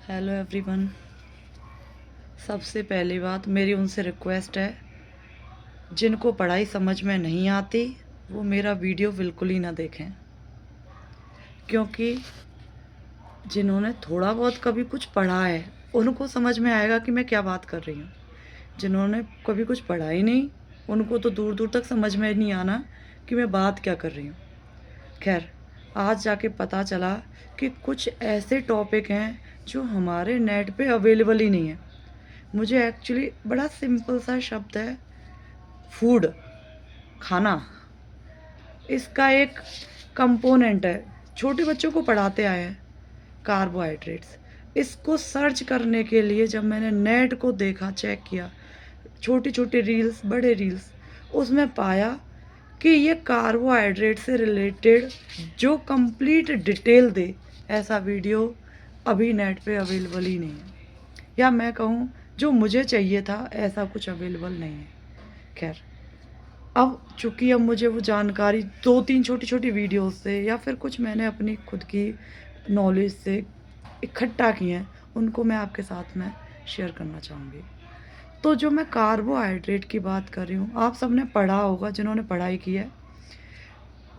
Hello everyone. सबसे पहली बात मेरी उनसे रिक्वेस्ट है, जिनको पढ़ाई समझ में नहीं आती वो मेरा वीडियो बिल्कुल ही ना देखें, क्योंकि जिन्होंने थोड़ा बहुत कभी कुछ पढ़ा है उनको समझ में आएगा कि मैं क्या बात कर रही हूँ। जिन्होंने कभी कुछ पढ़ा ही नहीं उनको तो दूर दूर तक समझ में नहीं आना कि मैं बात क्या कर रही हूँ। खैर, आज जाके पता चला कि कुछ ऐसे टॉपिक हैं जो हमारे नेट पे अवेलेबल ही नहीं है। मुझे एक्चुअली बड़ा सिंपल सा शब्द है, फूड, खाना, इसका एक कंपोनेंट है। छोटे बच्चों को पढ़ाते आए हैं कार्बोहाइड्रेट्स। इसको सर्च करने के लिए जब मैंने नेट को देखा, चेक किया, छोटी छोटी रील्स, बड़े रील्स, उसमें पाया कि ये कार्बोहाइड्रेट से रिलेटेड जो कंप्लीट डिटेल दे ऐसा वीडियो अभी नेट पे अवेलेबल ही नहीं है, या मैं कहूँ जो मुझे चाहिए था ऐसा कुछ अवेलेबल नहीं है। खैर, अब मुझे वो जानकारी 2-3 छोटी-छोटी वीडियोज़ से या फिर कुछ मैंने अपनी खुद की नॉलेज से इकट्ठा की हैं, उनको मैं आपके साथ में शेयर करना चाहूँगी। तो जो मैं कार्बोहाइड्रेट की बात कर रही हूँ, आप सबने पढ़ा होगा, जिन्होंने पढ़ाई की है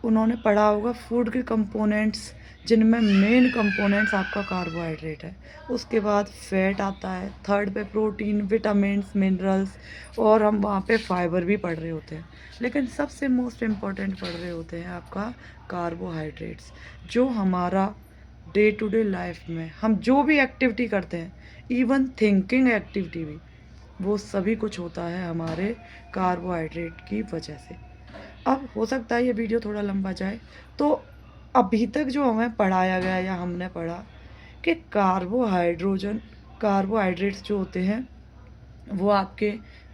उन्होंने पढ़ा होगा फूड के कंपोनेंट्स, जिनमें मेन कंपोनेंट्स आपका कार्बोहाइड्रेट है। उसके बाद फैट आता है, थर्ड पे प्रोटीन, विटामिन्स, मिनरल्स, और हम वहाँ पे फाइबर भी पढ़ रहे होते हैं। लेकिन सबसे मोस्ट इम्पॉर्टेंट पढ़ रहे होते हैं आपका कार्बोहाइड्रेट्स, जो हमारा डे टू डे लाइफ में हम जो भी एक्टिविटी करते हैं, इवन थिंकिंग एक्टिविटी भी, वो सभी कुछ होता है हमारे कार्बोहाइड्रेट की वजह से। अब हो सकता है ये वीडियो थोड़ा लंबा जाए, तो अभी तक जो हमें पढ़ाया गया या हमने पढ़ा कि कार्बोहाइड्रेट्स जो होते हैं वो आपके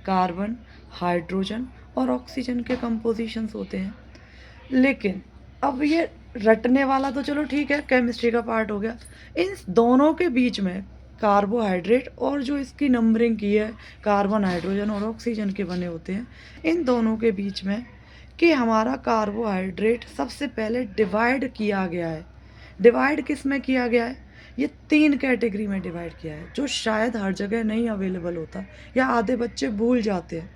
कार्बन, हाइड्रोजन और ऑक्सीजन के कंपोजिशंस होते हैं। लेकिन अब ये रटने वाला तो चलो ठीक है, केमिस्ट्री का पार्ट हो गया। इन दोनों के बीच में कार्बोहाइड्रेट और जो इसकी नंबरिंग की है कार्बन, हाइड्रोजन और ऑक्सीजन के बने होते हैं, इन दोनों के बीच में कि हमारा कार्बोहाइड्रेट सबसे पहले डिवाइड किया गया है। डिवाइड किस में किया गया है? ये 3 कैटेगरी में डिवाइड किया है, जो शायद हर जगह नहीं अवेलेबल होता या आधे बच्चे भूल जाते हैं।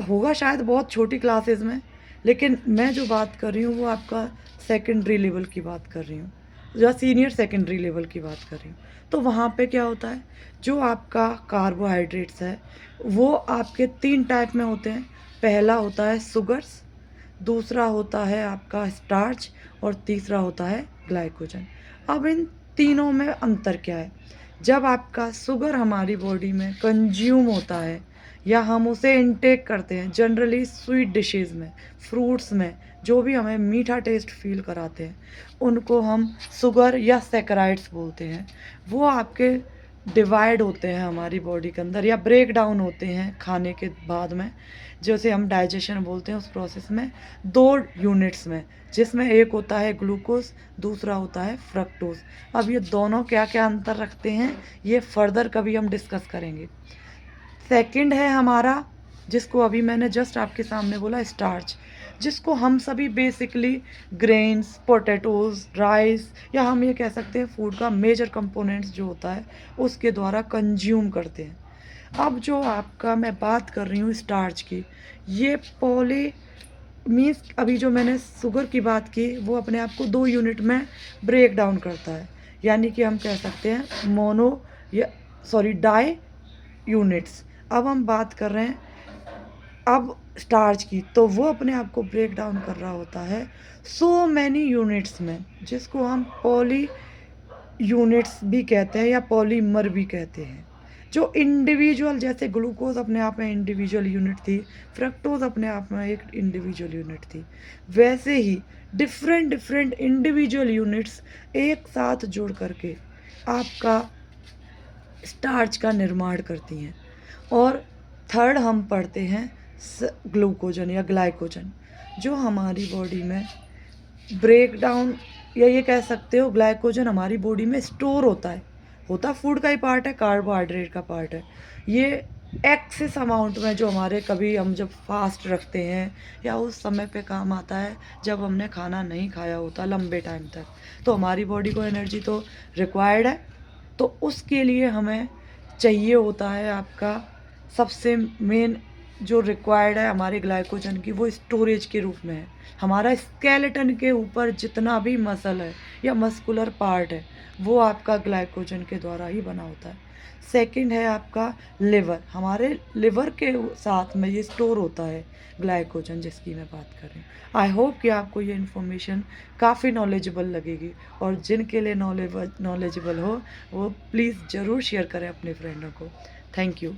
होगा शायद बहुत छोटी क्लासेस में, लेकिन मैं जो बात कर रही हूँ वो आपका सेकेंडरी लेवल की बात कर रही हूँ, या सीनियर सेकेंडरी लेवल की बात कर रही हूँ। तो वहाँ पे क्या होता है, जो आपका कार्बोहाइड्रेट्स है वो आपके 3 टाइप में होते हैं। पहला होता है शुगर्स, दूसरा होता है आपका स्टार्च, और तीसरा होता है ग्लाइकोजन। अब इन तीनों में अंतर क्या है? जब आपका शुगर हमारी बॉडी में कंज्यूम होता है या हम उसे इनटेक करते हैं, जनरली स्वीट डिशेज़ में, फ्रूट्स में, जो भी हमें मीठा टेस्ट फील कराते हैं, उनको हम शुगर या सैकराइड्स बोलते हैं। वो आपके डिवाइड होते हैं हमारी बॉडी के अंदर, या ब्रेक डाउन होते हैं खाने के बाद में, जैसे हम डाइजेशन बोलते हैं, उस प्रोसेस में 2 यूनिट्स में, जिसमें एक होता है ग्लूकोज, दूसरा होता है फ्रक्टोज। अब ये दोनों क्या क्या अंतर रखते हैं ये फर्दर कभी हम डिस्कस करेंगे। सेकंड है हमारा, जिसको अभी मैंने जस्ट आपके सामने बोला, स्टार्च, जिसको हम सभी बेसिकली ग्रेन्स, पोटैटोज़, राइस, या हम ये कह सकते हैं फूड का मेजर कंपोनेंट्स जो होता है उसके द्वारा कंज्यूम करते हैं। अब जो आपका मैं बात कर रही हूँ स्टार्च की, ये पॉली मीन्स, अभी जो मैंने शुगर की बात की वो अपने आप को 2 यूनिट में ब्रेक डाउन करता है, यानी कि हम कह सकते हैं मोनो या डाई यूनिट्स। अब हम बात कर रहे हैं अब स्टार्च की, तो वो अपने आप को ब्रेक डाउन कर रहा होता है सो मैनी यूनिट्स में, जिसको हम पॉली यूनिट्स भी कहते हैं या पॉलीमर भी कहते हैं। जो इंडिविजुअल, जैसे ग्लूकोज अपने आप में इंडिविजुअल यूनिट थी, फ्रक्टोज अपने आप में एक इंडिविजुअल यूनिट थी, वैसे ही डिफरेंट डिफरेंट इंडिविजुअल यूनिट्स एक साथ जुड़ करके आपका स्टार्च का निर्माण करती हैं। और थर्ड हम पढ़ते हैं ग्लूकोजन या ग्लाइकोजन, जो हमारी बॉडी में ब्रेक डाउन, या ये कह सकते हो ग्लाइकोजन हमारी बॉडी में स्टोर होता फूड का ही पार्ट है, कार्बोहाइड्रेट का पार्ट है। ये एक्सेस अमाउंट में, जो हमारे कभी हम जब फास्ट रखते हैं या उस समय पे काम आता है जब हमने खाना नहीं खाया होता लंबे टाइम तक, तो हमारी बॉडी को एनर्जी तो रिक्वायर्ड है, तो उसके लिए हमें चाहिए होता है आपका सबसे मेन जो रिक्वायर्ड है हमारे ग्लाइकोजन की, वो स्टोरेज के रूप में है। हमारा स्केलेटन के ऊपर जितना भी मसल है या मस्कुलर पार्ट है, वो आपका ग्लाइकोजन के द्वारा ही बना होता है। सेकंड है आपका लिवर, हमारे लिवर के साथ में ये स्टोर होता है ग्लाइकोजन जिसकी मैं बात कर रही हूँ। आई होप कि आपको ये इन्फॉर्मेशन काफ़ी नॉलेजेबल लगेगी, और जिनके लिए नॉलेजेबल हो वो प्लीज़ ज़रूर शेयर करें अपने फ्रेंडों को। Thank you.